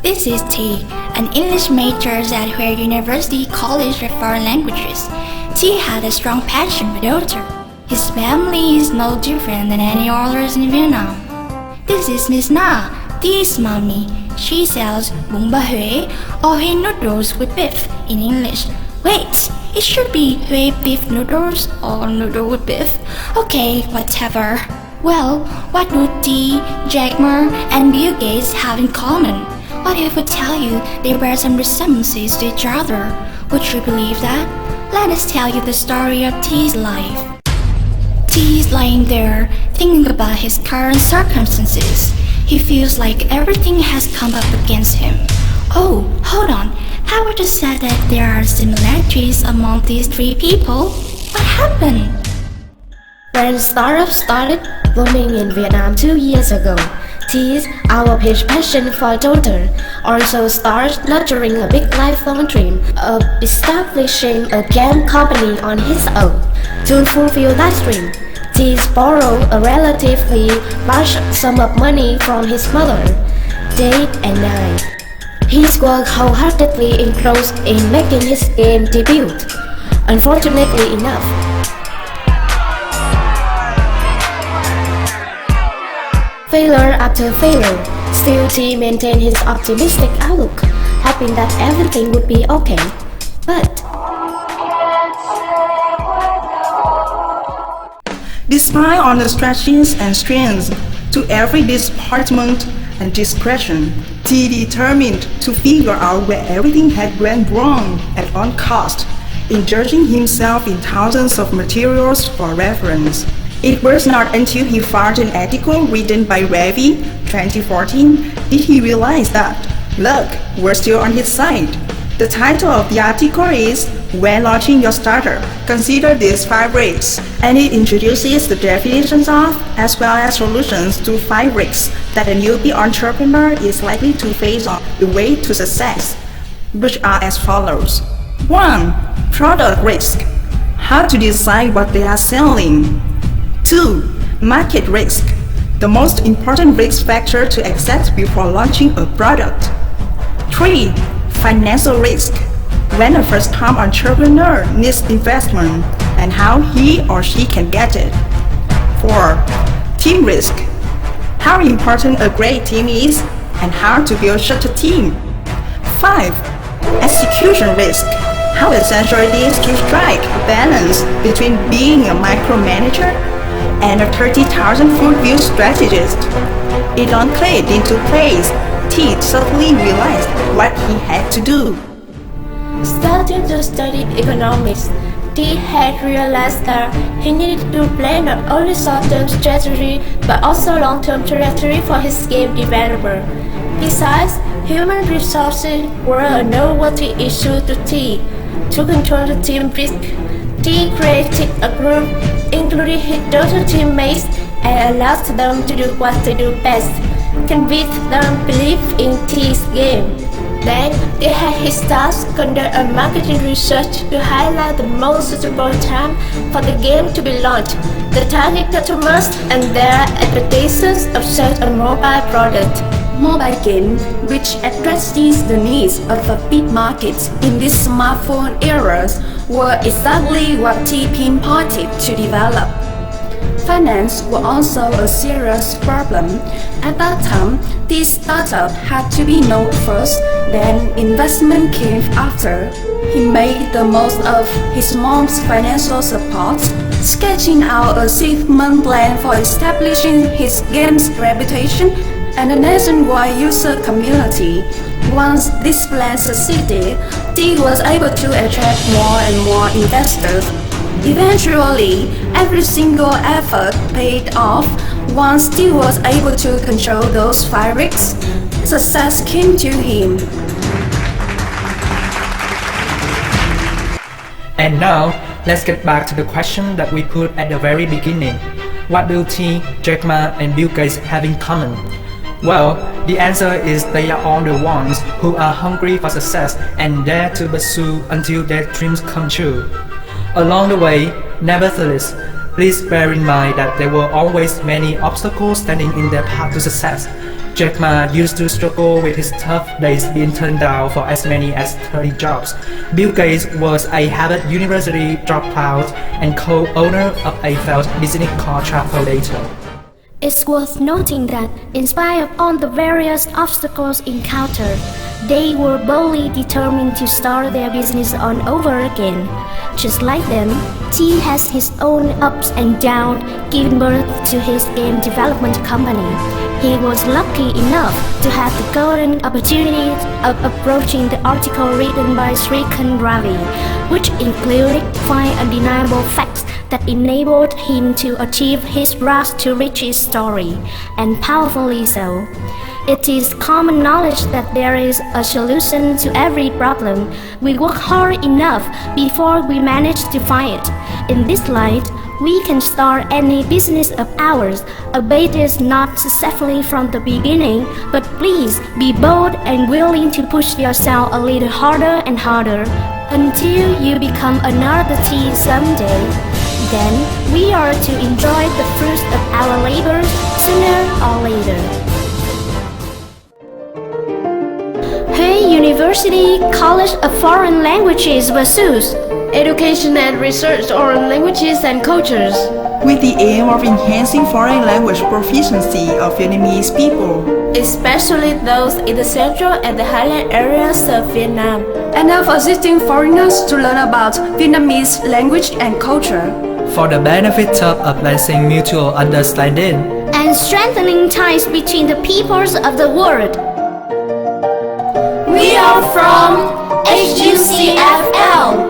This is T, an English major at Huế University College of Foreign Languages. T had a strong passion for daughter. His family is no different than any others in Vietnam. This is Miss Na, T's mommy. She sells bún bò Huế or Huế noodles with beef in English. Wait, it should be Huế beef noodles or noodle with beef. Okay, whatever. Well, what do T, Jack Ma, and Bill Gates have in common? What if I tell you they bear some resemblances to each other? Would you believe that? Let us tell you the story of T's life. T is lying there, thinking about his current circumstances. He feels like everything has come up against him. Oh, hold on. How would you say that there are similarities among these three people? What happened? When startups started booming in Vietnam 2 years ago, T's out of his passion for daughter also started nurturing a big lifelong dream of establishing a game company on his own. To fulfill that dream, T's borrowed a relatively large sum of money from his mother, day and night. He's worked wholeheartedly engrossed in making his game debut. Unfortunately enough, failure after failure, still T maintained his optimistic outlook, hoping that everything would be okay. But despite all the stretches and strains to every disappointment and discretion, T determined to figure out where everything had went wrong at all cost, indulging himself in thousands of materials for reference. It was not until he found an article written by Ravi 2014 did he realize that luck was still on his side. The title of the article is When Launching Your Startup, Consider These 5 Risks, and it introduces the definitions of as well as solutions to 5 risks that a newbie entrepreneur is likely to face on the way to success, which are as follows. 1. Product risk. How to decide what they are selling. 2. Market risk. The most important risk factor to accept before launching a product. 3. Financial risk. When a first-time entrepreneur needs investment and how he or she can get it. 4. Team risk. How important a great team is and how to build such a team. 5. Execution risk. How essential it is to strike a balance between being a micromanager and a 30,000-foot view strategist. It all clicked into place. T suddenly realized what he had to do. starting to study economics, T had realized that he needed to plan not only short-term strategy but also long-term trajectory for his game developer. Besides, human resources were a noteworthy issue to T. To control the team risk, T created a group including his daughter teammates and allowed them to do what they do best, convince them believe in T's game. Then, they had his staff conduct a marketing research to highlight the most suitable time for the game to be launched, the target customers, and their expectations of such a mobile product. Mobile game, which addresses the needs of a big market in this smartphone era, were exactly what T pinpointed to develop. Finance was also a serious problem. At that time, this startup had to be known first, then investment came after. He made the most of his mom's financial support, sketching out a 6-month plan for establishing his game's reputation and a nationwide user community. Once this plan succeeded, T was able to attract more and more investors. Eventually, every single effort paid off. Once T was able to control those 5 risks, success came to him. And now, let's get back to the question that we put at the very beginning. What do T, Jack Ma, and Bill Gates have in common? Well, the answer is they are all the ones who are hungry for success and dare to pursue until their dreams come true. Along the way, nevertheless, please bear in mind that there were always many obstacles standing in their path to success. Jack Ma used to struggle with his tough days being turned down for as many as 30 jobs. Bill Gates was a Harvard University dropout and co-owner of a failed business called Travel Data. It's worth noting that, in spite of all the various obstacles encountered, they were boldly determined to start their business all over again. Just like them, T has his own ups and downs, giving birth to his game development company. He was lucky enough to have the golden opportunity of approaching the article written by Srikant Ravi, which included 5 undeniable facts that enabled him to achieve his rags to riches story, and powerfully so. It is common knowledge that there is a solution to every problem. We work hard enough before we manage to find it. In this light, we can start any business of ours, albeit not successfully from the beginning, but please be bold and willing to push yourself a little harder and harder until you become another T someday. Then we are to enjoy the fruits of our labors sooner or later. Hey University College of Foreign Languages versus Education and research on languages and cultures. with the aim of enhancing foreign language proficiency of Vietnamese people. especially those in the central and the highland areas of Vietnam, And of assisting foreigners to learn about Vietnamese language and culture. For the benefit of advancing mutual understanding, and strengthening ties between the peoples of the world. We are from HUCFL.